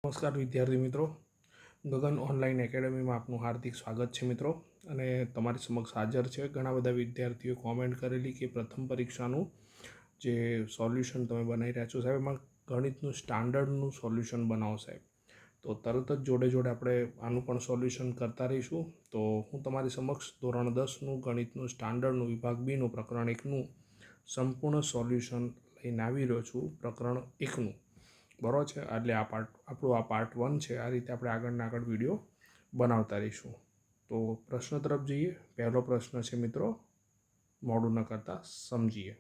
નમસ્કાર વિદ્યાર્થી મિત્રો, ગગન ઓનલાઈન એકેડમીમાં આપનું હાર્દિક સ્વાગત છે મિત્રો. અને તમારી સમક્ષ હાજર છે ઘણા બધા વિદ્યાર્થીઓ કોમેન્ટ કરેલી કે પ્રથમ પરીક્ષાનું જે સોલ્યુશન તમે બનાવી રહ્યા છો સાહેબ, એમાં ગણિતનું સ્ટાન્ડર્ડનું સોલ્યુશન બનાવો સાહેબ. તો તરત જ જોડે જોડે આપણે આનું પણ સોલ્યુશન કરતા રહીશું. તો હું તમારી સમક્ષ ધોરણ 10નું ગણિતનું સ્ટાન્ડર્ડનું વિભાગ બીનું પ્રકરણ 1નું સંપૂર્ણ સોલ્યુશન લઈને આવી રહ્યો છું. પ્રકરણ 1નું બરાબર છે, એટલે આપણું આ પાર્ટ 1 છે. આ રીતે આપણે આગળ વિડીયો બનાવતા રહીશું. તો પ્રશ્ન તરફ જઈએ. પહેલો પ્રશ્ન છે મિત્રો, મોડું ન કરતાં સમજીએ.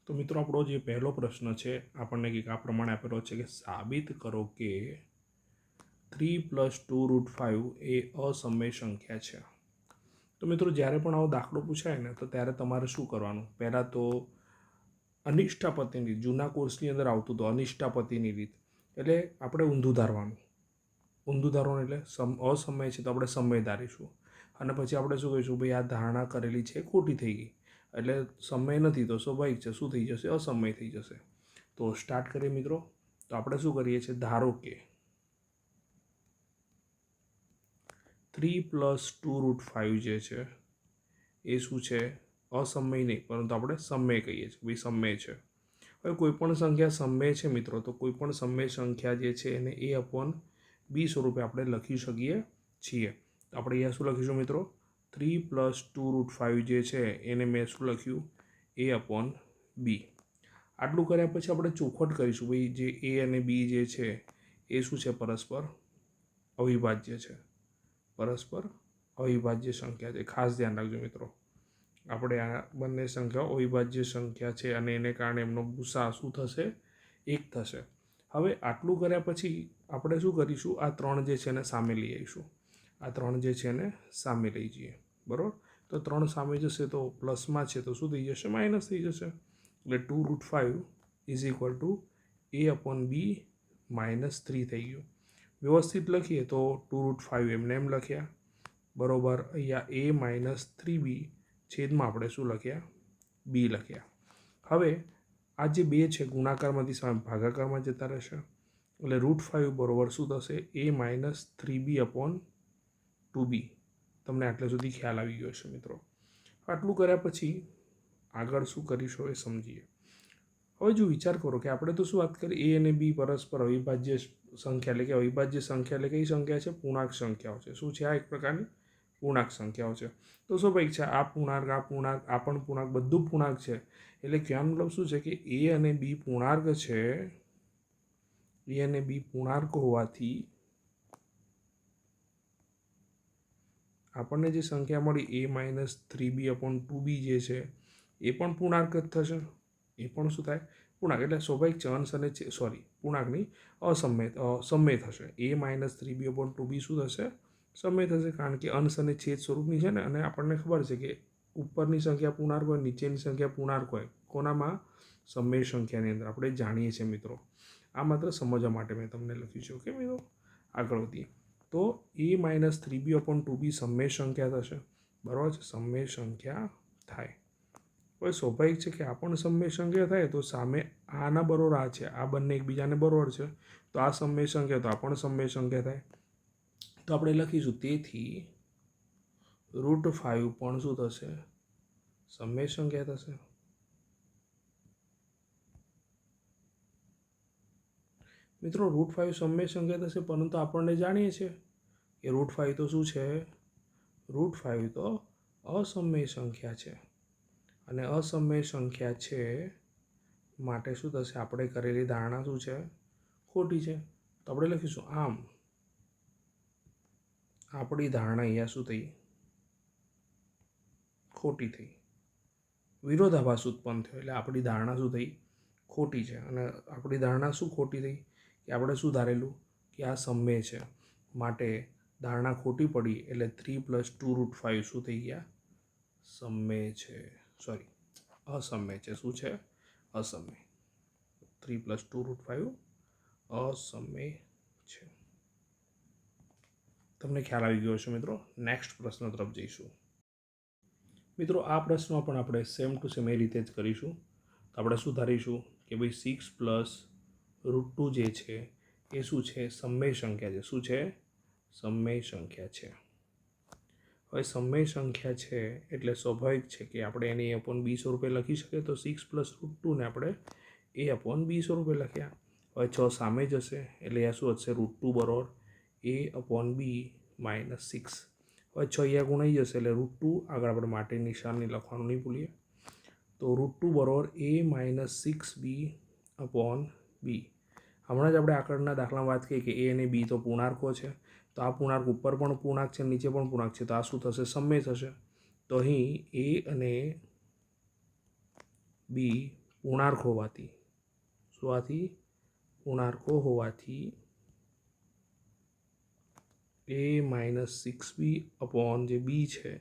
તો મિત્રો આપણો જે પહેલો પ્રશ્ન છે આપણને કંઈક આ પ્રમાણે આપેલો છે કે સાબિત કરો કે 3 + 2√5 એ અસમય સંખ્યા છે. તો મિત્રો જ્યારે પણ આવો દાખલો પૂછાય ને તો ત્યારે તમારે શું કરવાનું? પહેલાં તો અનિષ્ટાપતિની જૂના કોર્સની અંદર આવતું હતું અનિષ્ટાપતિની રીત, એટલે આપણે ઊંધું ધારવાનું. ઊંધું ધારવાનું એટલે અસમય છે તો આપણે સમય ધારીશું, અને પછી આપણે શું કહીશું, ભાઈ આ ધારણા કરેલી છે ખોટી થઈ ગઈ, એટલે સમય નથી તો સ્વાભાવિક છે શું થઈ જશે, અસમય થઈ જશે. તો સ્ટાર્ટ કરીએ મિત્રો. તો આપણે શું કરીએ છીએ, ધારો કે 3 + 2√5 જે છે એ શું છે, અસમય નહીં પરંતુ આપણે સમય કહીએ છીએ, ભાઈ સમય છે. હવે કોઈપણ સંખ્યા સમય છે મિત્રો, તો કોઈપણ સમય સંખ્યા જે છે એને a/b સ્વરૂપે આપણે લખી શકીએ છીએ. તો આપણે અહીંયા શું લખીશું મિત્રો, 3 + 2√5 જે છે એને મેં શું લખ્યું, a/b. આટલું કર્યા પછી આપણે ચોખવટ કરીશું, ભાઈ જે a અને b જે છે એ શું છે, પરસ્પર અવિભાજ્ય છે. પરસ્પર અવિભાજ્ય સંખ્યા છે. ખાસ ધ્યાન રાખજો મિત્રો, આપણે આ બંને સંખ્યાઓ અવિભાજ્ય સંખ્યા છે અને એને કારણે એમનો ગુસા શું થશે, 1 થશે. હવે આટલું કર્યા પછી આપણે શું કરીશું, આ 3 જે છે એને સામે લઈ આવીશું. આ 3 જે છે એને સામે લઈ જઈએ, બરાબર. તો 3 સામે જશે તો પ્લસમાં છે તો શું થઈ જશે, માઇનસ થઈ જશે. એટલે 2√5 = a/b -3 થઈ ગયું. વ્યવસ્થિત લખીએ તો 2√5 એમને એમ લખ્યા, બરાબર. અહીંયા a - 3b છેદમાં આપણે શું લખ્યા, b લખ્યા. હવે આ જે 2 છે ગુણાકારમાંથી સામે ભાગાકારમાં જતા રહેશે, એટલે √5 બરાબર શું થશે, a - 3b/2b. તમને આટલે સુધી ખ્યાલ આવી ગયો છે મિત્રો. આટલું કર્યા પછી આગળ શું કરીશું એ સમજીએ. હવે જો વિચાર કરો કે આપણે તો શું વાત કરી, a અને b પરસ્પર અવિભાજ્ય સંખ્યા, એટલે કે અવિભાજ્ય સંખ્યા એટલે કઈ સંખ્યા છે, પૂર્ણાંક સંખ્યાઓ છે. શું છે, આ એક પ્રકારની પૂર્ણાંક સંખ્યાઓ છે. તો સ્વાભાવિક છે આ પૂર્ણાંક, આ પૂર્ણાંક, આ પણ પૂર્ણાંક, બધું પૂર્ણાંક છે. એટલે કહેવાનો મતલબ શું છે કે a અને b પૂર્ણાંક છે. a અને b પૂર્ણાંક હોવાથી આપણને જે સંખ્યા મળી a - 3b/2b જે છે એ પણ પૂર્ણાંક જ થશે. એ પણ શું થાય, પૂર્ણાંક. એટલે સ્વાભાવિક છે અંશ અને પૂર્ણાંક નહીં, સમય થશે. a - 3b/2b શું થશે, સમય થશે. કારણ કે અંશ અને છેદ સ્વરૂપની છે ને, અને આપણને ખબર છે કે ઉપરની સંખ્યા પૂર્ણાંક હોય, નીચેની સંખ્યા પૂર્ણાંક હોય. કોનામાં, સમય સંખ્યાની અંદર. આપણે જાણીએ છીએ મિત્રો. આ માત્ર સમજવા માટે મેં તમને લખ્યું છે. ઓકે મિત્રો, આગળ વધીએ. તો a - 3b/2b સમય સંખ્યા થશે, બરાબર છે, સમય સંખ્યા થાય. હવે સ્વાભાવિક છે કે આ પણ સમય સંખ્યા થાય તો સામે આના બરોબર આ છે, આ બંને એકબીજાને બરોબર છે, તો આ સમય સંખ્યા, તો આ પણ સમય સંખ્યા થાય. તો આપણે લખીશું તેથી √5 પણ શું થશે, સમય સંખ્યા થશે. મિત્રો √5 સમય સંખ્યા થશે, પરંતુ આપણને જાણીએ છીએ કે √5 તો શું છે, √5 તો અસમય સંખ્યા છે. અને અસમય સંખ્યા છે માટે શું થશે, આપણે કરેલી ધારણા શું છે, ખોટી છે. તો આપણે લખીશું આમ આપણી ધારણા અહીંયા શું થઈ, ખોટી થઈ. વિરોધાભાસ ઉત્પન્ન થયો, એટલે આપણી ધારણા શું થઈ, ખોટી છે. અને આપણી ધારણા શું ખોટી થઈ, કે આપણે શું ધારેલું કે આ સમય છે, માટે ધારણા ખોટી પડી. એટલે 3 + 2√5 શું થઈ ગયા, સમય છે, અસમય છે. શું છે, અસમય. 3 + 2√5 અસમય છે. તમને ખ્યાલ આવી ગયો છે મિત્રો. નેક્સ્ટ પ્રશ્ન તરફ જઈશું. મિત્રો આ પ્રશ્નમાં પણ આપણે સેમ ટુ સેમ એ રીતે જ કરીશું. તો આપણે શું ધારીશું કે ભાઈ 6 + √2 જે છે એ શું છે? સમમેય સંખ્યા છે. શું છે? સમમેય સંખ્યા છે. હવે સમમેય સંખ્યા છે એટલે સ્વાભાવિક છે કે આપણે એને a upon b સ્વરૂપે લખી શકીએ. તો 6 + √2 ને આપણે a upon b સ્વરૂપે લખ્યા. હવે 6 સામે જશે એટલે આ શું હશે? √2 બરાબર a upon b - 6. હવે 6 અહીંયા ગુણાઈ જશે એટલે √2 આગળ આપણે માટે નિશાનની લખવાનું નહીં ભૂલીએ. તો √2 બરાબર a - 6b upon b. હમણાં જ આપણે આગળના દાખલામાં વાત કરી કે a અને b તો પૂર્ણાંકો છે. તો આ પૂર્ણાંક ઉપર પણ પૂર્ણાંક છે, નીચે પણ પૂર્ણાંક છે. તો આ શું થશે? સમમેય થશે. તો અહીં a અને b પૂર્ણાંક હોવાથી શું આથી? પૂર્ણાંકો હોવાથી a - 6b upon જે b છે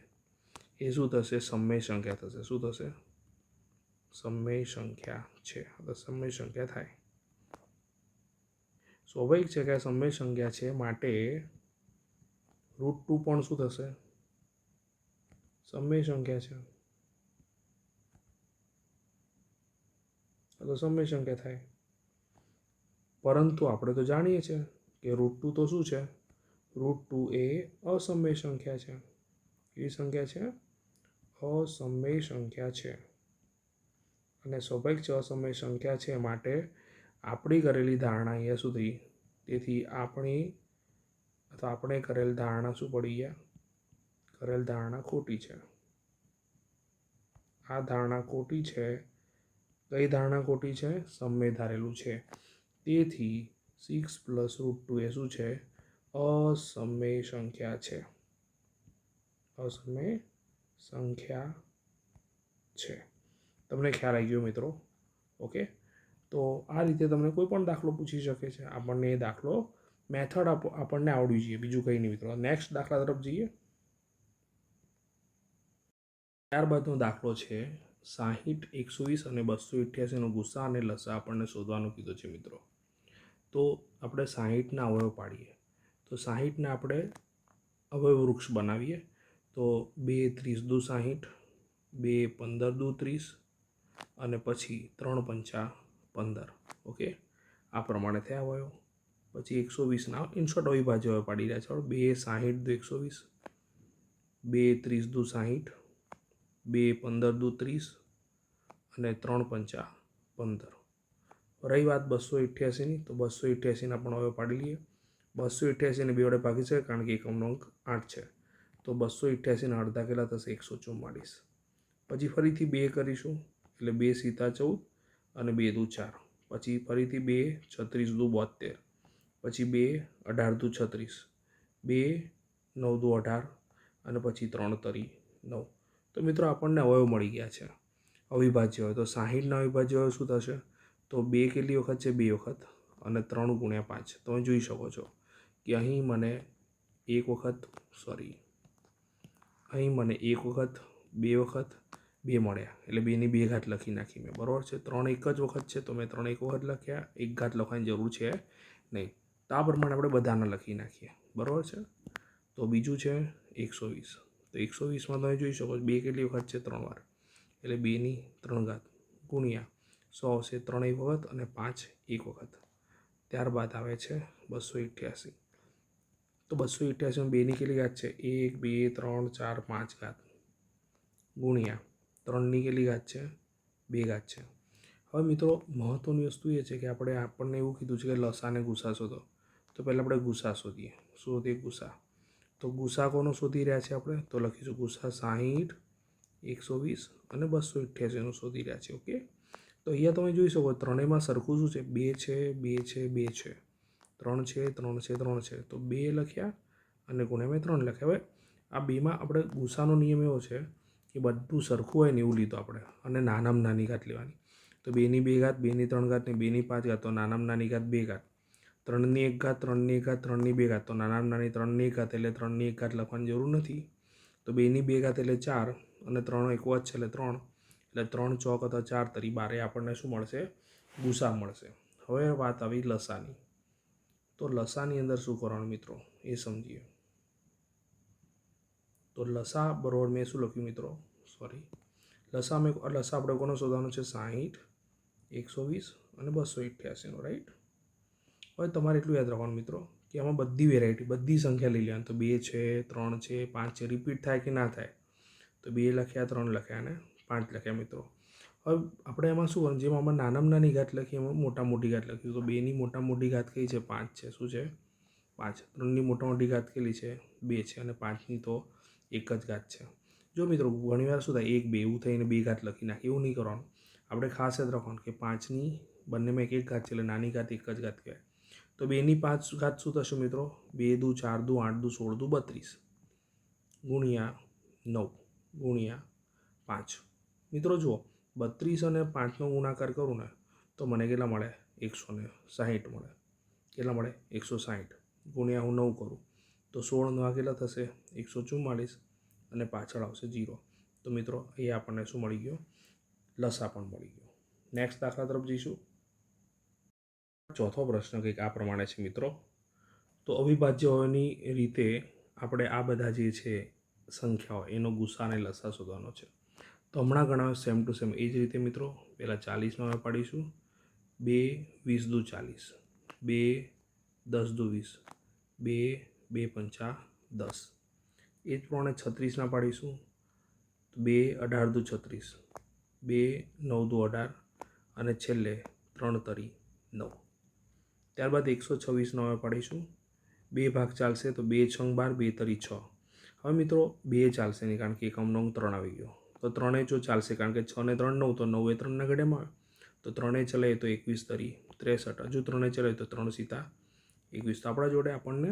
એ શું થશે? સમમેય સંખ્યા થશે. શું થશે? સમમેય સંખ્યા છે. તો સમમેય સંખ્યા થાય. સ્વાભાવિક છે કે આ સમમેય સંખ્યા છે માટે √2 પણ શું થશે? સમમેય સંખ્યા છે. તો સમમેય સંખ્યા થાય. પરંતુ આપણે તો જાણીએ છીએ કે √2 તો શું છે? √2 એ અસમમેય સંખ્યા છે. કેવી સંખ્યા છે? અસમમેય સંખ્યા છે. અને સ્વાભાવિક છે અસમમેય સંખ્યા છે માટે આપણી કરેલી ધારણા અહીંયા સુધી, તેથી આપણે કરેલ ધારણા શું પડી ગયા? કરેલ ધારણા ખોટી છે. આ ધારણા ખોટી છે. કઈ ધારણા ખોટી છે? સમમેય ધારેલું છે. તેથી 6 + √2 એ શું છે? અસમમેય સંખ્યા છે. અસમમેય સંખ્યા છે. તમને ખ્યાલ આવી ગયો મિત્રો? ઓકે. તો આ રીતે તમને કોઈ પણ દાખલો પૂછી શકે છે. આપણને એ દાખલો મેથડ આપણને આવડવી જોઈએ, બીજું કંઈ નહીં મિત્રો. નેક્સ્ટ દાખલા તરફ જઈએ. ત્યારબાદનો દાખલો છે 60, 120 અને 288 નો ગુસા અને લસા આપણને શોધવાનું કીધું છે મિત્રો. તો આપણે 60ના અવયવ પાડીએ. તો 60ને આપણે અવયવ વૃક્ષ બનાવીએ. તો 2 30 દુ 60, 2 15 દુ 30 અને પછી 3 પંચા 15. ઓકે, આ પ્રમાણે થયા અવયવ. પછી 120ના ઇનશોર્ટ અવિભાજ્ય અવયવ પાડી રહ્યા છે. 2 60 દુ 120, 2 30 દુ 60, 2 15 દુ 30 અને 3 પંચા 15. રહી વાત 288ની, તો 288ના પણ અવયવ પાડી લઈએ. 288ને 2 વડે ભાગી છે કારણ કે એકમનો અંક 8 છે. તો 288ના અડધા કેટલા થશે? 144. પછી ફરીથી 2 કરીશું એટલે 2 સીતા 14 અને 2 દુ 4. પછી ફરીથી 2 36 દુ 72, પછી 2 18 દુ 36, 2 9 દુ 18 અને પછી 3 તરી 9. તો મિત્રો આપણને અવયવ મળી ગયા છે અવિભાજ્ય હોય. તો 60ના અવિભાજ્ય અવયવ શું થશે? તો 2 કેટલી વખત છે? 2 વખત અને 3 × 5. તમે જોઈ શકો છો કે અહીં મને 1 વખત 2 વખત 2 મળ્યા એટલે 2ની 2 ઘાત લખી નાખી મેં. બરાબર છે. 3 એક જ વખત છે તો મેં 3 એક વખત લખ્યા, 1 ઘાત લખવાની જરૂર છે નહીં. તો આ પ્રમાણે આપણે બધાને લખી નાખીએ. બરાબર છે. તો બીજું છે 120. તો 120માં તમે જોઈ શકો 2 કેટલી વખત છે? 3 વાર એટલે 2ની 3 ઘાત ગુણ્યા 100 આવશે 3 એક વખત અને 5 એક વખત. ત્યારબાદ આવે છે 288. તો 288માં 2ની કેટલી ઘાત છે? 1 2 3 4 5 ઘાત ગુણ્યા 3ની કેટલી ઘાત છે? 2 ઘાત છે. હવે મિત્રો મહત્ત્વની વસ્તુ એ છે કે આપણને એવું કીધું છે કે લસા અને ગુસા શોધો. તો પહેલાં આપણે ગુસા શોધીએ. શોધીએ ગુસા. તો ગુસા કોનો શોધી રહ્યા છે આપણે? તો લખીશું ગુસા 60, 120 અને 288નો શોધી રહ્યા છે. ઓકે. તો અહીંયા તમે જોઈ શકો ત્રણેયમાં સરખું શું છે? 2 છે 2 છે 2 છે, 3 છે 3 છે 3 છે. તો 2 લખ્યા અને ગુણ્યા મેં 3 લખ્યા. હવે આ બેમાં આપણે ગુસાનો નિયમ એવો છે કે બધું સરખું હોય ને એવું લીધું આપણે અને નાનામાં નાની ઘાત લેવાની. તો 2ની 2 ઘાત, 2ની 3 ઘાત ને 2ની 5 ઘાત. તો નાનામાં નાની ઘાત 2 ઘાત, 3ની 1 ઘાત, 3ની 1 ઘાત, 3ની 2 ઘાત. તો નાનામાં નાની 3ની 1 ઘાત એટલે 3ની 1 ઘાત લખવાની જરૂર નથી. તો 2ની 2 ઘાત એટલે 4 અને 3 એક વધ છે એટલે 3 એટલે 3 ચોક અથવા 4 તરી 12 એ આપણને શું મળશે? ગુસા મળશે. હવે વાત આવી લસાની. તો લસાની અંદર શું કરવાનું મિત્રો એ સમજીએ. તો લસા બરોબર મેં શું લખ્યું મિત્રો? લસા આપણે કોનો શોધવાનો છે? 60, 120 અને 288નો. રાઈટ. હવે તમારે એટલું યાદ રાખવાનું મિત્રો કે આમાં બધી વેરાયટી, બધી સંખ્યા લઈ લેવાની. તો 2 છે, 3 છે, 5 છે, રિપીટ થાય કે ના થાય. તો 2 લખ્યા, 3 લખ્યા અને 5 લખ્યા મિત્રો. હવે આપણે એમાં શું કરવાનું, જેમ આમાં નાનામાં નાની ઘાત લખીએ એમાં મોટા મોટી ઘાત લખીશું. તો 2ની મોટા મોટી ઘાત કઈ છે? 5 છે. શું છે? 5. 3ની મોટા મોટી ઘાત કેટલી છે? 2 છે. અને 5ની તો એક જ ઘાત છે. જો મિત્રો ઘણીવાર શું થાય, 1 2 એવું થઈને 2 ઘાત લખી નાખે. એવું નહીં કરવાનું. આપણે ખાસ યાદ રાખવાનું કે 5ની બંનેમાં એક એક ઘાત છે એટલે નાની ઘાત એક જ ઘાત કહેવાય. તો 2ની 5 ઘાત શું થશે મિત્રો? 2 દુ 4 દુ 8 દુ 16 દુ 32 ગુણ્યા 9 ગુણ્યા 5. મિત્રો જુઓ, 32 અને 5નો ગુણાકાર કરું ને તો મને કેટલા મળે? 160 મળે. કેટલા મળે? 160 ગુણ્યા હું 9 કરું તો 16 9 કેટલા થશે? 144 અને પાછળ આવશે 0. તો મિત્રો એ આપણને શું મળી ગયો? લસા પણ મળી ગયો. નેક્સ્ટ દાખલા તરફ જઈશું. ચોથો પ્રશ્ન કંઈક આ પ્રમાણે છે મિત્રો. તો અવિભાજ્ય હોવાની રીતે આપણે આ બધા જે છે સંખ્યાઓ એનો ગુસા અને લસા શોધવાનો છે. તો હમણાં ગણાવ સેમ ટુ સેમ એ જ રીતે મિત્રો. પહેલાં 40નો હવે પાડીશું. 2 20 દુ 40, 2 10 દુ 20, 2 2 પંચા 10. એ જ પ્રમાણે 36ના પાડીશું. 2 18 દુ 36, 2 9 દુ 18 અને છેલ્લે 3 તરી 9. ત્યારબાદ 126નો હવે પાડીશું. 2 ભાગ ચાલશે તો 2 6 12, 2 તરી 6. હવે મિત્રો 2 ચાલશે નહીં કારણ કે એકમ 9 3 આવી ગયો. તો 3 જો ચાલશે કારણ કે 6 ને 3 9, તો 9 એ 3ના ઘડિયામાં આવે. તો 3 ચલાવીએ તો 21 તરી 63. હજુ 3 ચલાવીએ તો 3 સીતા 21. તો આપણા જોડે આપણને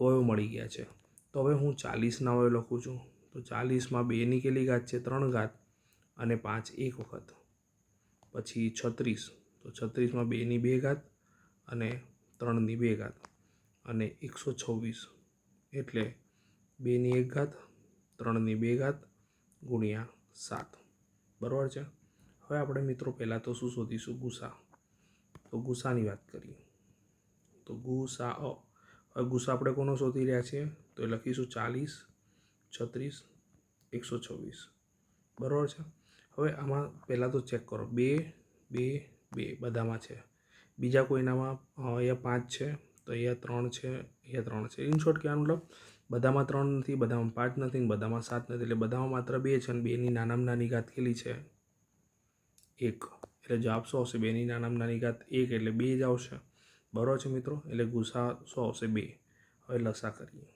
અવયવ મળી ગયા છે. તો હવે હું 40ના અવયવ લખું છું. તો 40માં 2ની કેટલી ઘાત છે? 3 ઘાત અને 5 એક વખત. પછી 36, તો 36માં 2ની 2 ઘાત અને 3ની 2 ઘાત અને 126 એટલે 2ની 1 ઘાત 3ની 2 ઘાત ગુણ્યા 7. બરાબર છે. હવે આપણે મિત્રો પહેલાં તો શું શોધીશું? ગુસા. તો ગુસાની વાત કરીએ. તો ગુસા હવે ગુસા આપણે કોનો શોધી રહ્યા છીએ? તો એ લખીશું 40 36 126. બરાબર છે. હવે આમાં પહેલાં તો ચેક કરો. 2 2 2 બધામાં છે. બીજા કોઈનામાં અહીંયા 5 છે, તો અહીંયા 3 છે, અહીંયા 3 છે. ઇન શોર્ટ કહેવાનો મતલબ બધામાં 3 નથી, બધામાં 5 નથી, બધામાં 7 નથી. એટલે બધામાં માત્ર 2 છે અને 2ની નાનામાં નાની ઘાત કેટલી છે? 1. એટલે જવાબ શું આવશે? 2ની નાનામાં નાની ઘાત 1 એટલે 2 જ આવશે. બરાબર છે મિત્રો. એટલે ગુસા શું આવશે? 2. હવે લસા કરીએ.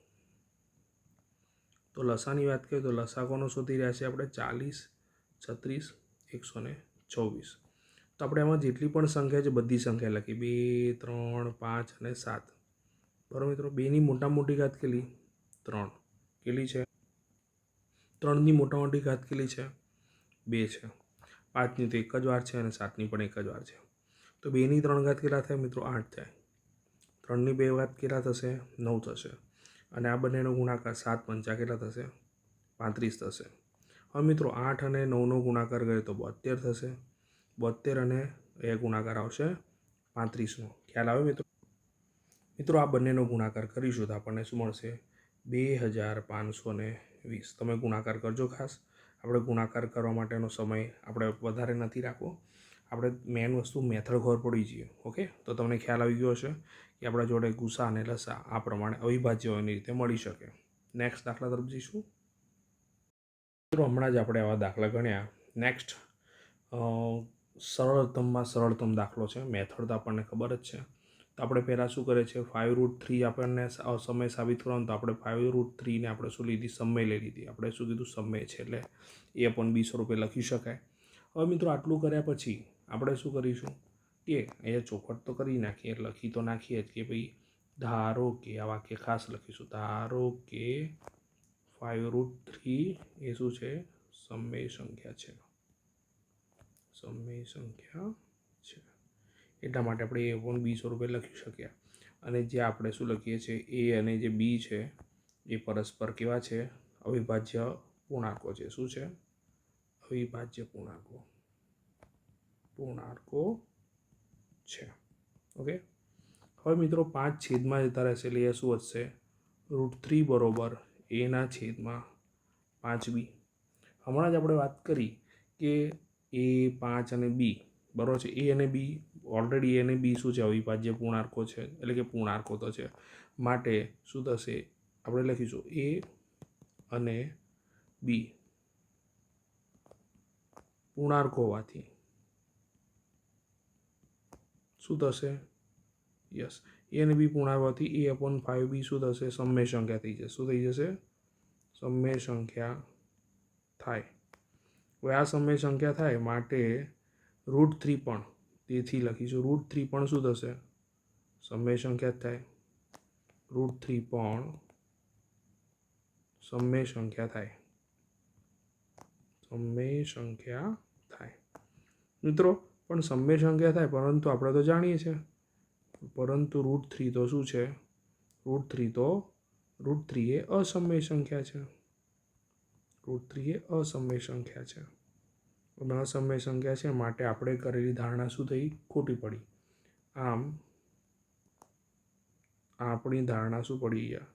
તો લસાની વાત કરીએ તો લસા કોનો શોધી રહ્યા છે આપણે? 40 36 124. તો આપણે એમાં જેટલી પણ સંખ્યા છે બધી સંખ્યા લખી. 2 3 5 અને 7. બરાબર મિત્રો. 2ની મોટા મોટી ઘાત કેટલી? 3. કેટલી છે? 3ની મોટા મોટી ઘાત કેટલી છે? 2 છે. 5ની તો એક જ વાર છે અને 7ની પણ એક જ વાર છે. તો 2ની 3 ઘાત કેટલા થાય મિત્રો? 8 થાય. 3ની 2 ઘાત કેટલા થશે? 9 થશે. અને આ બંનેનો ગુણાકાર 7 પંચા કેટલા થશે? 35 થશે. હવે મિત્રો 8 અને 9નો ગુણાકાર કરીએ તો 72 થશે. 72 અને એ ગુણાકાર આવશે 35નો. ખ્યાલ આવે મિત્રો? મિત્રો આ બંનેનો ગુણાકાર કરીશું તો આપણને શું મળશે? 2520. તમે ગુણાકાર કરજો ખાસ. આપણે ગુણાકાર કરવા માટેનો સમય આપણે વધારે નથી રાખવો. આપણે મેન વસ્તુ મેથડ ખબર પડી જઈએ. ઓકે, તો તમને ખ્યાલ આવી ગયો હશે કે આપણા જોડે ગુસા અને લસા આ પ્રમાણે અવિભાજ્ય હોવાની રીતે મળી શકે. નેક્સ્ટ દાખલા તરફ જઈશું. મિત્રો હમણાં જ આપણે આવા દાખલા ગણ્યા. નેક્સ્ટ સરળતમ દાખલો છે. મેથડ તો આપણને ખબર જ છે. તો આપણે પહેલાં શું કરે છે? 5√3 આપણને સમય સાબિત કરવાનું. તો આપણે 5√3ને આપણે શું લીધી? સમય લઈ લીધી. આપણે શું કીધું? સમય છે એટલે A/B સ્વરૂપે લખી શકાય. હવે મિત્રો આટલું કર્યા પછી આપણે શું કરીશું કે અહીંયા ચોખવટ તો કરી નાખીએ, લખી તો નાખીએ જ કે ભાઈ ધારો કે આ વાક્ય ખાસ લખીશું. ધારો કે 5√3 એ શું છે? સમય સંખ્યા છે. સમય સંખ્યા છે. એટલા માટે આપણે A/B સ્વરૂપે લખી શક્યા. અને જે આપણે શું લખીએ છીએ એ અને જે બી છે એ પરસ્પર કેવા છે? અવિભાજ્ય પૂર્ણાંકો છે. શું છે? અવિભાજ્ય પૂર્ણાંકો છે. ઓકે. હવે મિત્રો 5 છેદમાં જતા રહેશે એટલે એ શું વધશે? √3 બરોબર એના છેદમાં 5b. હમણાં જ આપણે વાત કરી કે A 5 અને બી બરાબર છે. એ અને બી ઓલરેડી એને બી શું છે, અવિભાજ્ય પૂર્ણાંકો છે, એટલે કે પૂર્ણાંકો તો છે. માટે શું થશે, આપણે લખીશું એ અને બી પૂર્ણાંકો હોવાથી શું થશે, યસ, એ અને બી પૂર્ણાંક હોવાથી A/5B શું થશે, સમમેય સંખ્યા થઈ જશે. શું થઈ જશે, સમમેય સંખ્યા થાય. હવે આ સમમેય સંખ્યા થાય માટે √3 પણ, તેથી લખીશું √3 પણ શું થશે, સમમેય સંખ્યા થાય. √3 પણ સમમેય સંખ્યા થાય. સમમેય સંખ્યા થાય મિત્રો. પણ સમમેય સંખ્યા થાય, પરંતુ આપણે તો જાણીએ છીએ, પરંતુ √3 તો શું છે, √3 એ અસમમેય સંખ્યા છે. √3 એ અસમમેય સંખ્યા છે. અસમમેય સંખ્યા છે માટે આપણે કરેલી ધારણા શું થઈ, ખોટી પડી. આમ આપણી ધારણા શું પડી ગયા,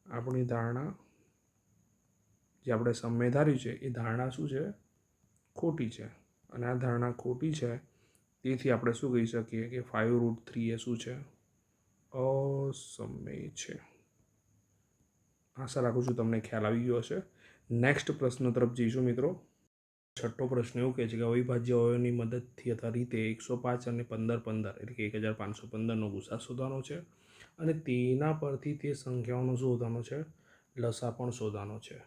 આપણી ધારણા જે આપણે સમમેય ધાર્યું છે એ ધારણા શું છે, ખોટી છે. અને આ ધારણા ખોટી છે, તેથી આપણે શું કહી શકીએ કે 5√3 એ શું છે, અસમમેય છે. આશા રાખું છું તમને ખ્યાલ આવી ગયો હશે. નેક્સ્ટ પ્રશ્ન તરફ જઈશું મિત્રો. છઠ્ઠો પ્રશ્ન એવું કહે છે કે અવિભાજ્ય અવયવની મદદથી અથવા રીતે 105 અને 15 એટલે કે 1515નો ગુસા શોધવાનો છે, અને તેના પરથી તે સંખ્યાઓનો શોધવાનો છે, લસા પણ શોધવાનો છે.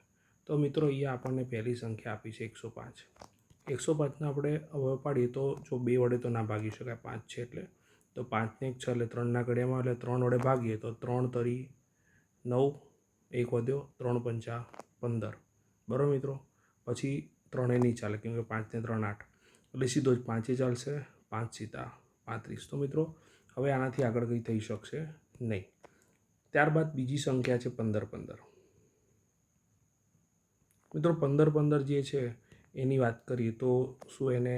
તો મિત્રો અહીંયા આપણને પહેલી સંખ્યા આપી છે 105. 105ના આપણે અવયવ પાડીએ તો જો 2 વડે તો ના ભાગી શકાય, 5 છે એટલે. તો 5 ને 1 6 એટલે 3ના ઘડિયામાં, એટલે 3 વડે ભાગીએ તો 3 તરી 9, 1 વધ્યો, 3 પંચા 15. બરાબર મિત્રો. પછી 3 નહીં ચાલે, કેમ કે 5 ને 3 8, એટલે સીધો જ 5 ચાલશે, 5 સીધા 35. તો મિત્રો હવે આનાથી આગળ કંઈ થઈ શકશે નહીં. ત્યારબાદ બીજી સંખ્યા છે 1515. મિત્રો 1515 જે છે એની વાત કરીએ તો શું એને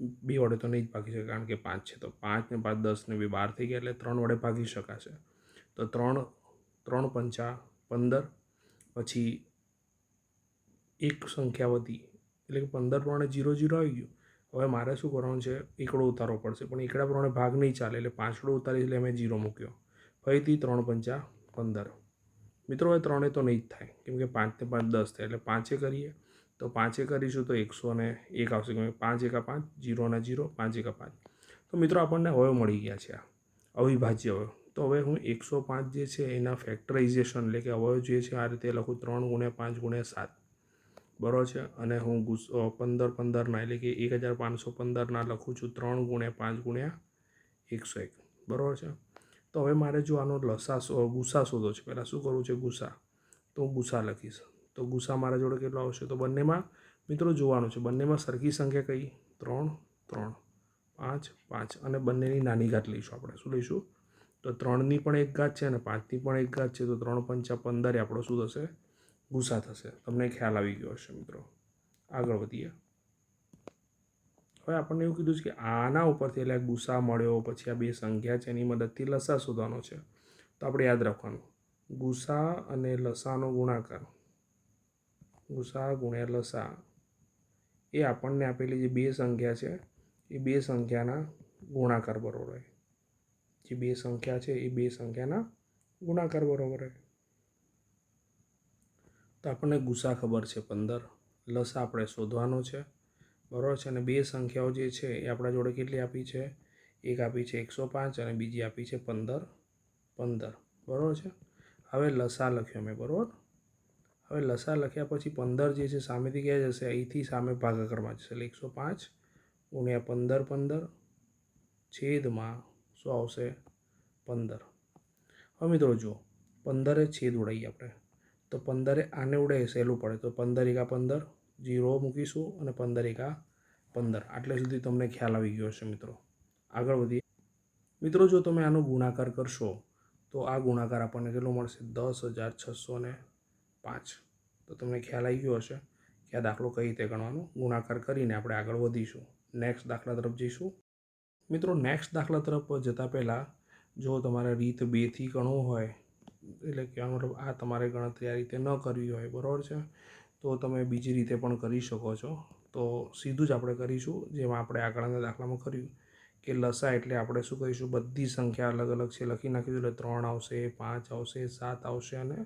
2 વડે તો નહીં જ ભાગી શકે, કારણ કે 5 છે. તો 5 ને 5 10 ને 2 12 થઈ ગયા, એટલે 3 વડે ભાગી શકાશે. તો 3 પંચા 15. પછી એક સંખ્યા વધી, એટલે કે 15 પ્રમાણે 0 0 આવી ગયું. હવે મારે શું કરવાનું છે, એકડો ઉતારવો પડશે, પણ એકડા પ્રમાણે ભાગ નહીં ચાલે, એટલે 5 ઉતારી, એટલે મેં 0 મૂક્યો. ફરીથી 3 પંચા 15. મિત્રો હવે 3 તો નહીં જ થાય, કેમ કે 5 ને 5 10 થાય, એટલે 5 કરીએ તો 5 કરીશું તો 101 આવશે, કેમ કે 5 એકા 5, 0 ના 0, 5 એકા 5. તો મિત્રો આપણને અવયવ મળી ગયા છે, આ અવિભાજ્ય અવયવ. તો હવે હું 105 જે છે એના ફેક્ટરાઇઝેશન, એટલે કે અવયવ જે છે આ રીતે લખું, 3 × 5 × 7. બરાબર છે. અને હું 1515ના, એટલે કે 1515ના લખું છું 3 × 5 × 101. બરાબર છે. તો હવે મારે જો આનો ગુસા શોધો છે, પહેલાં શું કરવું છે, ગુસા. તો હું ગુસા લખીશ. તો ગુસા મારા જોડે કેટલો આવશે, તો બંનેમાં મિત્રો જોવાનું છે, બંનેમાં સરખી સંખ્યા કઈ, 3 3, 5 5, અને બંનેની નાની ઘાત લઈશું આપણે. શું લઈશું, તો 3ની પણ એક ઘાત છે અને 5ની પણ એક ઘાત છે. તો 3 પંચા 15 એ આપણો શું થશે, ગુસા થશે. તમને ખ્યાલ આવી ગયો હશે મિત્રો. આગળ વધીએ. હવે આપણને એવું કીધું છે કે આના ઉપરથી, એટલે ગુસા મળ્યો, પછી આ બે સંખ્યા છે એની મદદથી લસા શોધવાનો છે. તો આપણે યાદ રાખવાનું, ગુસા અને લસાનો ગુણાકાર, ગુસા ગુણ્યા લસા, એ આપણને આપેલી જે બે સંખ્યા છે એ બે સંખ્યાના ગુણાકાર બરોબર હોય. જે બે સંખ્યા છે એ બે સંખ્યાના ગુણાકાર બરોબર હોય. તો આપણને ગુસા ખબર છે 15, લસા આપણે શોધવાનો છે. બરાબર છે. અને બે સંખ્યાઓ જે છે એ આપણા જોડે કેટલી આપી છે, એક આપી છે 105 અને બીજી આપી છે 15 15. બરાબર છે. હવે લસા લખ્યો મેં. બરાબર. હવે લસા લખ્યા પછી 15 જે છે સામેથી ક્યાં જશે, અહીંથી સામે ભાગાકારમાં જશે, એટલે 105 × 15 15 છેદમાં શું આવશે, 15. હવે મિત્રો જુઓ, 15 છેદ ઉડાવીએ આપણે, તો 15 આને ઉડાવીએ સહેલું પડે. તો 15 એકા 15, 0 મૂકીશું, અને 15 એકા 15. આટલે સુધી તમને ખ્યાલ આવી ગયો હશે મિત્રો. આગળ વધીએ. મિત્રો જો તમે આનો ગુણાકાર કરશો તો આ ગુણાકાર આપણને કેટલો મળશે, 10,605. તો તમને ખ્યાલ આવી ગયો હશે કે આ દાખલો કઈ રીતે ગણવાનો. ગુણાકાર કરીને આપણે આગળ વધીશું, નેક્સ્ટ દાખલા તરફ જઈશું. મિત્રો નેક્સ્ટ દાખલા તરફ જતાં પહેલાં જો તમારે રીત 2થી ગણવું હોય, એટલે કહેવાનો મતલબ આ તમારે ગણતરી આ રીતે ન કરવી હોય, બરાબર છે, તો તમે બીજી રીતે પણ કરી શકો છો. તો સીધું જ આપણે કરીશું, જેમાં આપણે આગળના દાખલામાં કર્યું કે લસા એટલે આપણે શું કહીશું, બધી સંખ્યા અલગ અલગ છે લખી નાખીશું. એટલે 3 આવશે, 5 આવશે, 7 આવશે અને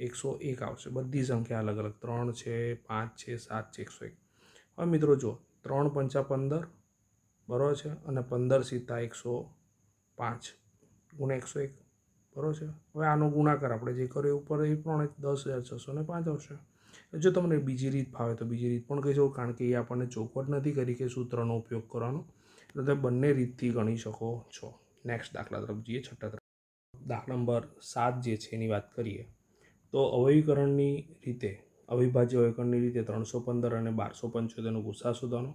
101 આવશે. બધી સંખ્યા અલગ અલગ, 3 છે, 5 છે, 7 છે, 101. હવે મિત્રો જો 3 પંચા 15 બરાબર છે, અને 15 સીતા 105 ગુણ્યા 101 બરાબર છે. હવે આનો ગુણાકાર આપણે જે કર્યો ઉપર એ પ્રમાણે 10,605 આવશે. જો તમને બીજી રીત ફાવે તો બીજી રીત પણ કહી શકો, કારણ કે એ આપણને ચોખવટ નથી કરી કે સૂત્રનો ઉપયોગ કરવાનો, એટલે તમે બંને રીતથી ગણી શકો છો. નેક્સ્ટ દાખલા તરફ જઈએ, છઠ્ઠા તરફ. દાખલા નંબર 7 જે છે એની વાત કરીએ તો અવયવીકરણની રીતે, અવિભાજ્ય અવયવીકરણની રીતે 315 અને 1275નો ગુસા શોધવાનો,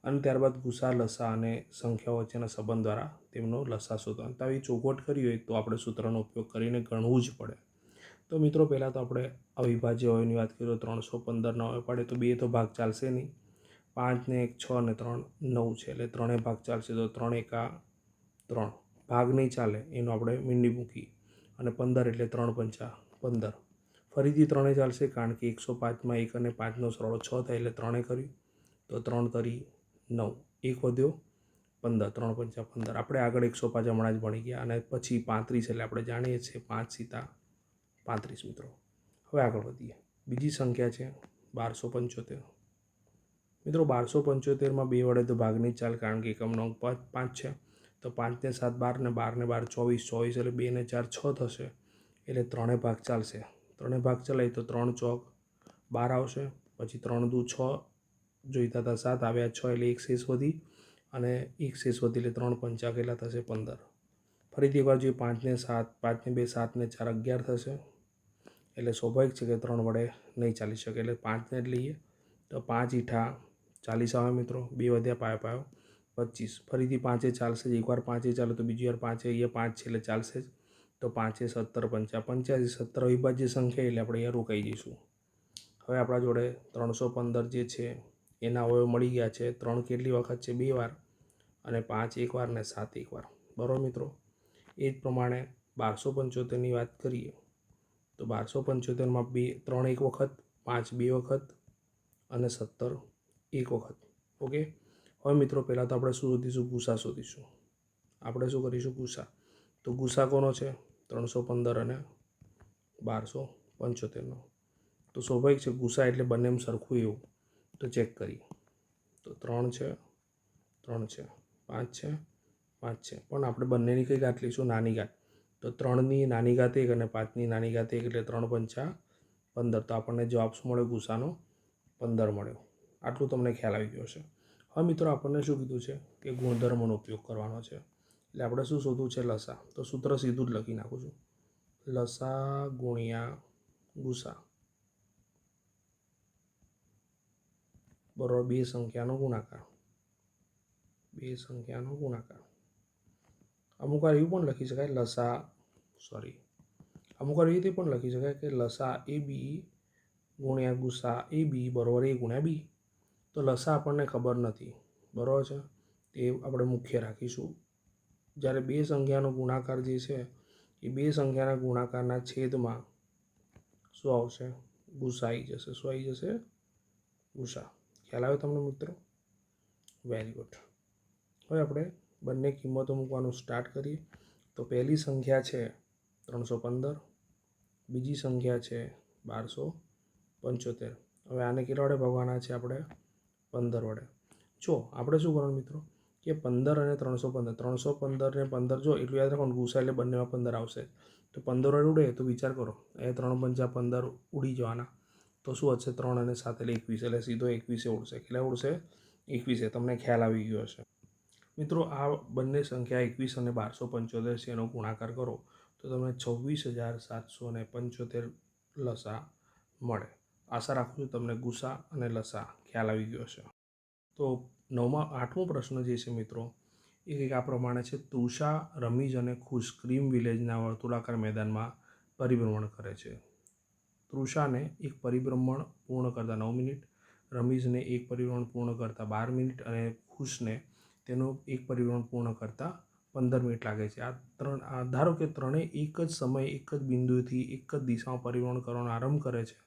અને ત્યારબાદ ગુસા, લસા અને સંખ્યાઓ વચ્ચેના સંબંધ દ્વારા તેમનો લસા શોધવાનો. તો આવી ચોખવટ કરી હોય તો આપણે સૂત્રનો ઉપયોગ કરીને ગણવું જ પડે. તો મિત્રો પહેલાં તો આપણે અવિભાજ્ય અવયવની વાત કરીએ તો 315 અવયવ પાડે તો 2 તો ભાગ ચાલશે નહીં. 5 ને 1 6 ને 3 9 છે, એટલે 3 ભાગ ચાલશે. તો 3 એકા 3 ભાગ નહીં ચાલે, એનો આપણે મીંડી મૂકી, અને 15 એટલે 3 પંચા 15. ફરીથી 3 ચાલશે, કારણ કે 105માં 1 અને 5નો સરવાળો 6 થાય, એટલે 3 કર્યું. તો 3 તરી 9, 1 વધ્યો 15, 3 પંચા 15. આપણે આગળ 105 હમણાં જ ભણી ગયા, અને પછી 35 એટલે આપણે જાણીએ છીએ 5 સીતા 35 મિત્રો. હવે આગળ વધીએ. બીજી સંખ્યા છે 1275. મિત્રો 1275માં 2 વડે તો ભાગની ચાલ, કારણ કે એકમનો અંક 5 છે. તો 5 ને 7 12 ને 12 ને 12 24, એટલે 2 ને 4 6 થશે, એટલે 3 ભાગ ચાલશે. 3 ભાગ ચલાવીએ તો 3 ચોક 12 આવશે. પછી 3 દુ 6 જોઈતા હતા 7 આવ્યા 6, એટલે 1 શેષ વધી, અને 1 શેષ વધી એટલે 3 પંચા કેટલા થશે 15. ફરીથી એકવાર જોઈએ, 5 ને 7, 5 ને 2 7 ને 4 11 થશે, એટલે સ્વાભાવિક છે કે 3 વડે નહીં ચાલી શકે, એટલે 5ને જ લઈએ. તો 5 ઈઠા 40 આવે મિત્રો. 2 વધ્યા પાયો પાયો 25. ફરીથી 5 ચાલશે જ, એકવાર 5 ચાલે તો બીજી વાર 5 અહીંયા 5 છે એટલે ચાલશે જ. તો 5 17 પંચા 85, 17 અવિભાજ્ય સંખ્યા, એટલે આપણે અહીંયા રોકાઈ જઈશું. હવે આપણા જોડે 315 જે છે એના અવયવ મળી ગયા છે. 3 કેટલી વખત છે? 2 વાર, અને 5 એક વાર, ને 7 એક વાર. બરાબર મિત્રો. એ જ પ્રમાણે 1275ની વાત કરીએ તો 1275માં 3 એક વખત, 5 2 વખત, અને 17 એક વખત. ઓકે. હવે મિત્રો પહેલાં તો આપણે શું શોધીશું? ગુસા શોધીશું. આપણે શું કરીશું? ગુસા. તો ગુસા કોનો છે? 315 અને 1275નો. તો સ્વાભાવિક છે ગુસા એટલે બંને સરખું એવું. તો ચેક કરીએ તો 3 છે, 3 છે, 5 છે, 5 છે, પણ આપણે બંનેની કઈ ઘાત લઈશું? નાની ઘાત. તો 3ની નાની ઘાત 1 અને 5ની નાની ઘાત 1, એટલે 3 પંચા 15. તો આપણને જવાબ શું મળ્યો? ગુસાનો 15 મળ્યો. આટલું તમને ખ્યાલ આવી ગયો હશે. હવે મિત્રો આપણને શું કીધું છે કે ગુણધર્મોનો ઉપયોગ કરવાનો છે, એટલે આપણે શું શોધવું છે? લસા. તો સૂત્ર સીધું જ લખી નાખું છું, લસા ગુણ્યા ગુસા બરાબર 2 સંખ્યાનો ગુણાકાર. 2 સંખ્યાનો ગુણાકાર. અમુક વાર એવું પણ લખી શકાય અમુક વાર એવી રીતે પણ લખી શકાય કે લસા એ બી ગુણ્યા ગુસા એ બી બરાબર એ ગુણ્યા બી. તો લસા આપણને ખબર નથી, બરાબર છે, તે આપણે મુખ્ય રાખીશું. જ્યારે 2 સંખ્યાનો ગુણાકાર જે છે એ 2 સંખ્યાના ગુણાકારના છેદમાં શું આવશે? ગુસા આવી જશે. શું આવી જશે? ગુસા. ખ્યાલ આવ્યો તમને મિત્રો? Very good. હવે આપણે બંને કિંમતો મૂકવાનું સ્ટાર્ટ કરીએ. તો પહેલી સંખ્યા છે 315, બીજી સંખ્યા છે 1275. હવે આને કેટલા વડે ભાગવાના છે? આપણે 15 વડે. જો આપણે શું કરવાનું મિત્રો કે 15 અને 315, 315 ને 15, જો એટલું યાદ રાખવાનું, ગુસા એટલે બંનેમાં 15 આવશે. તો 15 વડે ઉડે તો વિચાર કરો, અહીંયા 3 પંચા 15 ઉડી જવાના. તો શું હશે? 3 અને 7 એટલે 21, એટલે સીધો 21 ઉડશે. કેટલા ઉડશે? 21. તમને ખ્યાલ આવી ગયો હશે મિત્રો. આ બંને સંખ્યા 21 અને 1275 છે, એનો ગુણાકાર કરો તો તમને 26,775 લસા મળે. આશા રાખું છું તમને ગુસા અને લસા ખ્યાલ આવી ગયો હશે. તો 8મો પ્રશ્ન જે છે મિત્રો એ કંઈક આ પ્રમાણે છે. તૃષા, રમીઝ અને ખુશ ક્રીમ વિલેજના વર્તુળાકાર મેદાનમાં પરિભ્રમણ કરે છે. તૃષાને એક પરિભ્રમણ પૂર્ણ કરતાં 9 મિનિટ, રમીઝને એક પરિભ્રમણ પૂર્ણ કરતાં 12 મિનિટ, અને ખુશને તેનું એક પરિભ્રમણ પૂર્ણ કરતાં 15 મિનિટ લાગે છે. ધારો કે ત્રણેય એક જ સમયે એક જ બિંદુથી એક જ દિશામાં પરિભ્રમણ કરવાનો આરંભ કરે છે,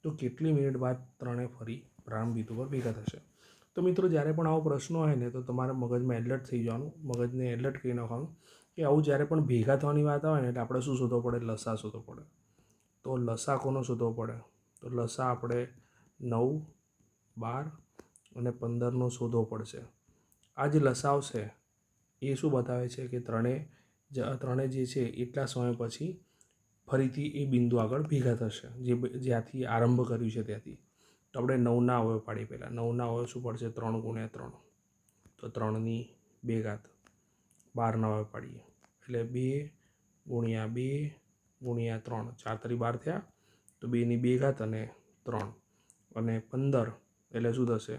તો કેટલી મિનિટ બાદ ત્રણેય ફરી પ્રારંભ બિંદુ પર ભેગા થશે? તો મિત્રો જ્યારે પણ આવો પ્રશ્ન હોય ને તો તમારે મગજમાં એલર્ટ થઈ જવાનું, મગજને એલર્ટ કરી નાખવાનું કે આવું જ્યારે પણ ભેગા થવાની વાત આવે ને એટલે આપણે શું શોધવો પડે? લસા શોધવો પડે. તો લસા કોનો શોધવો પડે? તો લસા આપણે 9, 12 અને 15નો શોધવો પડશે. આ જે લસાવ છે એ શું બતાવે છે કે ત્રણે જે છે એટલા સમય પછી ફરીથી એ બિંદુ આગળ ભેગા થશે, જ્યાંથી આરંભ કર્યું છે ત્યાંથી. તો આપણે 9ના અવયવ પાડીએ. પહેલાં 9ના અવયવ શું પડશે? 3 × 3, તો 3ની 2 ઘાત. 12ના અવયવ પાડીએ એટલે 2 × 2 × 3, 4 × 12 થયા, તો 2ની 2 ઘાત અને 3 અને 15 એટલે શું થશે?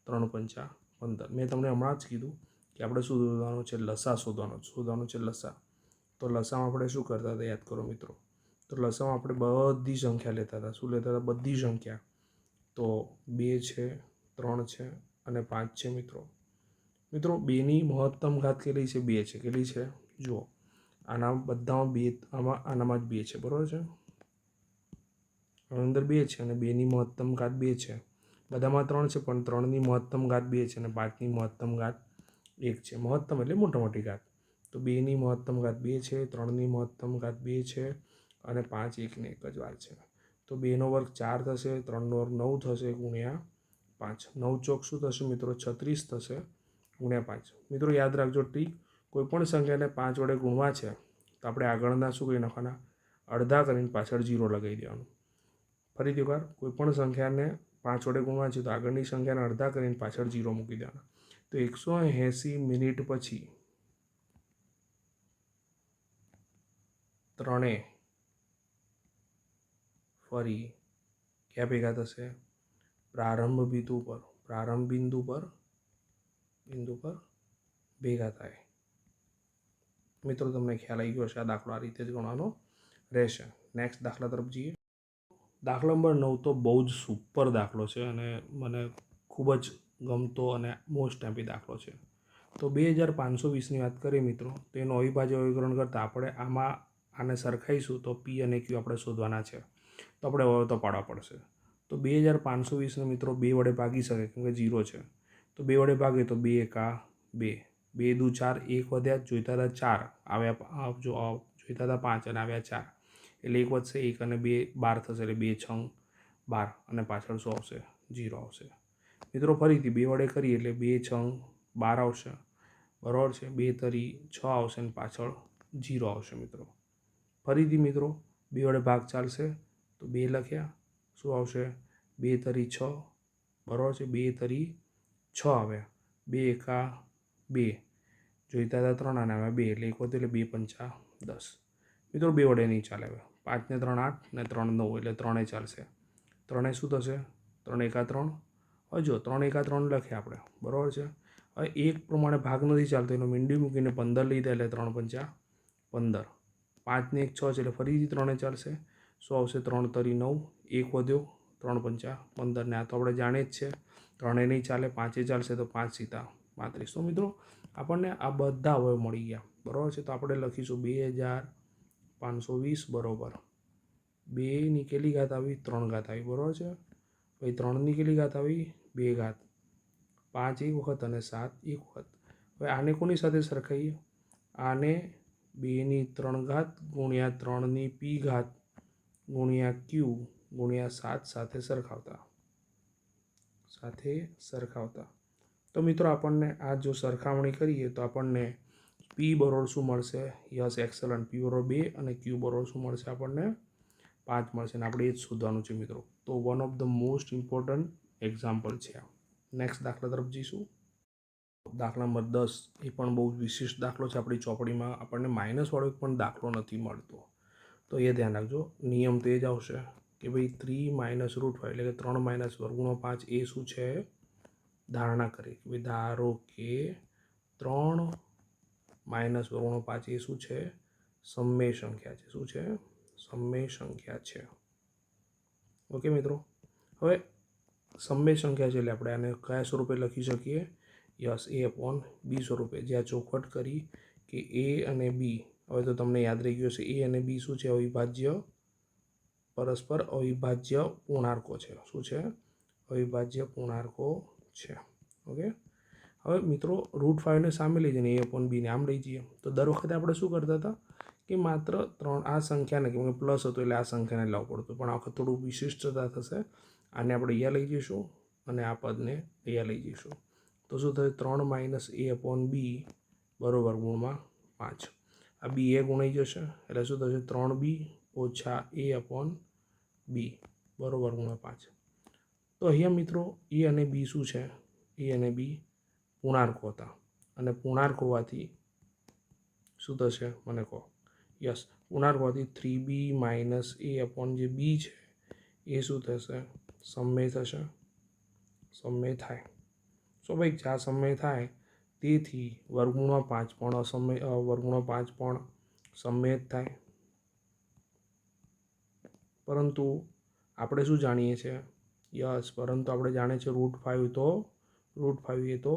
3 × 5 = 15. મેં તમને હમણાં જ કીધું કે આપણે શું શોધવાનું છે? લસા શોધવાનું છે લસા. તો લસામાં આપણે શું કરતા હતા યાદ કરો મિત્રો? તો લસામાં આપણે બધી સંખ્યા લેતા હતા. શું લેતા હતા? બધી સંખ્યા. તો 2 છે, 3 છે અને 5 છે મિત્રો. 2ની મહત્તમ ઘાત કેટલી છે? 2 છે. કેટલી છે? જુઓ, આના બધામાં 2, આનામાં જ 2 છે, બરાબર છે? અંદર 2 છે અને 2ની મહત્તમ ઘાત 2 છે. બધામાં 3 છે પણ 3ની મહત્તમ ઘાત 2 છે અને 5ની મહત્તમ ઘાત 1 છે. મહત્તમ એટલે મોટી ઘાત. તો 2ની મહત્તમ ઘાત 2 છે, 3ની મહત્તમ ઘાત 2 છે અને 5 1ને 1 જ વાર છે. તો 2નો વર્ગ 4 થશે, 3નો વર્ગ 9 થશે ગુણ્યા 5. 9 ચોક શું થશે મિત્રો? 36 થશે ગુણ્યા 5. મિત્રો યાદ રાખજો ટ્રીક, કોઈપણ સંખ્યાને 5 વડે ગુણવા છે તો આપણે આગળના શું કરી નાખવાના? અડધા કરીને પાછળ 0 લગાવી દેવાનું. ફરીથી એકવાર, કોઈપણ સંખ્યાને 5 વડે ગુણવા છે તો આગળની સંખ્યાને અડધા કરીને પાછળ 0 મૂકી દેવાના. તો 180 મિનિટ પછી ત્રણે ફરી ક્યાં ભેગા થશે? પ્રારંભ બિંદુ પર ભેગા થાય. મિત્રો તમને ખ્યાલ આવી ગયો હશે, આ દાખલો આ રીતે જ ગણવાનો રહેશે. નેક્સ્ટ દાખલા તરફ જઈએ. દાખલા નંબર 9 તો બહુ જ સુપર દાખલો છે અને મને ખૂબ જ ગમતો અને મોસ્ટ એમ્પી દાખલો છે. તો 2520ની વાત કરીએ મિત્રો, તો એનું અવિભાજ્ય અવિકરણ કરતાં આપણે આને સરખાઈશું તો પી અને ક્યુ આપણે શોધવાના છે. તો આપણે અવયવ તો પાડવા પડશે. તો 2520ને મિત્રો 2 વડે ભાગી શકે કેમ કે 0 છે. તો 2 વડે ભાગે તો 2 એકા 2, 2 દુ 4, 1 વધ્યા, જોઈતા હતા 4 આવ્યા, જોઈતા હતા 5 અને આવ્યા 4 એટલે 1 વધશે, 1 અને 2 12 થશે એટલે 2 6 12 અને પાછળ શું આવશે? 0 આવશે. મિત્રો ફરીથી 2 વડે કરીએ એટલે 2 6 12 આવશે, બરાબર છે? 2 તરી 6 આવશે અને પાછળ 0 આવશે મિત્રો. ફરીથી મિત્રો 2 વડે ભાગ ચાલશે તો 2 લખ્યા, શું આવશે? 2 તરી 6, બરાબર છે? 2 તરી 6 આવ્યા, 2 એકા 2, જોઈતા હતા 3 અને આવ્યા 2 એટલે 1 વધ્યો એટલે 2 પંચા 10. મિત્રો 2 વડે નહીં ચાલે. હવે 5 ને 3 8 ને 3 9 એટલે 3 ચાલશે. 3 શું થશે? 3 એકા 3. હવે જો 3 એકા 3 લખ્યા આપણે, બરાબર છે? હવે એક પ્રમાણે ભાગ નથી ચાલતો, એનો મીંડી મૂકીને 15 લીધા એટલે 3 પંચા 15. 5 ને 1 6 છે એટલે ફરીથી 3 ચાલશે. શું આવશે? 3 તરી 9, 1 વધ્યો, 3 પંચા 15 ને આ તો આપણે જાણીએ જ છે. 3 નહીં ચાલે, 5 ચાલશે તો 5 સીતા 35. તો મિત્રો આપણને આ બધા અવયવ મળી ગયા, બરાબર છે? તો આપણે લખીશું 2520 બરાબર 2ની કેટલી ઘાત આવી? 3 ઘાત આવી, બરાબર છે? પછી 3ની કેટલી ઘાત આવી? 2 ઘાત. 5 એક વખત અને 7 એક વખત. હવે આને કોની સાથે સરખાઈએ? આને 2ની 3 ઘાત ગુણ્યા 3ની પી ઘાત ગુણ્યા ક્યુ ગુણ્યા 7 સાથે સરખાવતા. તો મિત્રો આપણને આ જો સરખામણી કરીએ તો આપણને પી બરોબર શું મળશે? Yes, excellent. પી બરોબર 2 અને ક્યુ બરોબર શું મળશે? આપણને 5 મળશે અને આપણે એ જ શોધવાનું છે મિત્રો. તો one of the most important example છે આ. નેક્સ્ટ દાખલા તરફ જઈશું. દાખલા નંબર 10 એ પણ બહુ વિશિષ્ટ દાખલો છે. આપણી ચોપડીમાં આપણને માઇનસવાળો એક પણ દાખલો નથી મળતો, તો એ ધ્યાન રાખજો. નિયમ તો એ જ આવશે કે ભાઈ 3 - √5 એટલે કે 3 - વર્ગમૂળ 5 એ શું છે? ધારણા કરી કે ભાઈ ધારો કે 3 - વર્ગમૂળ 5 એ શું છે? સમમેય સંખ્યા છે. શું છે? સમમેય સંખ્યા છે. ઓકે મિત્રો, હવે સમમેય સંખ્યા છે એટલે આપણે આને કયા સ્વરૂપે લખી શકીએ? યસ, a/b સ્વરૂપે. જ્યાં ચોખવટ કરી કે a અને b, હવે તો તમને યાદ રહી ગયું હશે, a અને b શું છે? પરસ્પર અવિભાજ્ય પૂર્ણાંકો છે. શું છે? અવિભાજ્ય પૂર્ણાંકો છે. ઓકે, હવે મિત્રો √5ને સામે લઈ જઈને a/b આમ લઈ જઈએ તો દર વખતે આપણે શું કરતા હતા કે માત્ર આ સંખ્યાને કેમ કે પ્લસ હતું એટલે આ સંખ્યાને લાવવું પડતું, પણ આ વખત થોડું વિશિષ્ટતા થશે. આને આપણે અહીંયા લઈ જઈશું અને આ પદને અહીંયા લઈ જઈશું તો શું થશે 3 - a/b બરોબર ગુણમાં 5. આ b એ ગુણાઈ જશે એટલે શું થશે 3b - a/b બરોબર ગુણ્યા 5. તો અહીંયા મિત્રો એ અને બી શું છે? એ અને બી પૂર્ણાંકો હતા અને પૂર્ણાંક હોવાથી શું થશે મને કહો? યસ, પૂર્ણાંક હોવાથી 3b - a/ જે બી છે એ શું થશે? સમમેય થશે. સમમેય થાય. સ્વાભાવિક છે આ સમમેય થાય, તેથી વર્ગમૂળમાં 5 પણ વર્ગમૂળમાં 5 પણ સમમેય જ થાય. પરંતુ આપણે શું જાણીએ છીએ? યસ, પરંતુ આપણે જાણીએ છીએ √5 તો √5 એ તો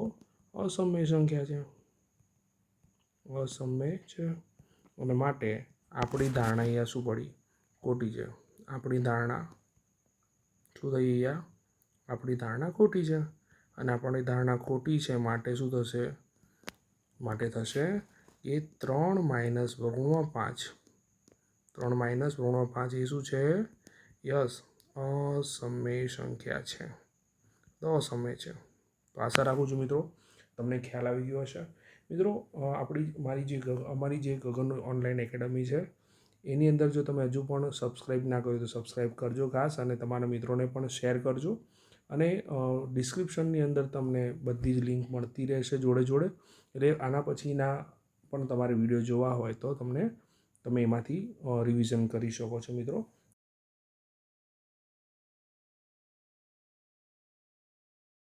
અસમય સંખ્યા છે, અસમય છે અને માટે આપણી ધારણા અહીંયા શું પડી? ખોટી છે. આપણી ધારણા શું થઈ? અહીંયા આપણી ધારણા ખોટી છે અને આપણી ધારણા ખોટી છે માટે શું થશે? માટે થશે એ 3 - વર્ગમૂળમાં 5. 3 - વર્ગમૂળમાં 5 એ શું છે? યસ, અસમય સંખ્યા છે. તો અસમય છે. તો આશા રાખું છું મિત્રો તમને ખ્યાલ આવી ગયો હશે. મિત્રો અમારી જે ગગન ઓનલાઈન એકેડમી છે એની અંદર જો તમે હજુ પણ સબસ્ક્રાઈબ ના કર્યું તો સબસ્ક્રાઈબ કરજો ખાસ, અને તમારા મિત્રોને પણ શેર કરજો. અને ડિસ્ક્રિપ્શનની અંદર તમને બધી જ લિંક મળતી રહેશે જોડે જોડે, એટલે આના પછીના પણ તમારે વિડીયો જોવા હોય તો તમે એમાંથી રિવિઝન કરી શકો છો મિત્રો.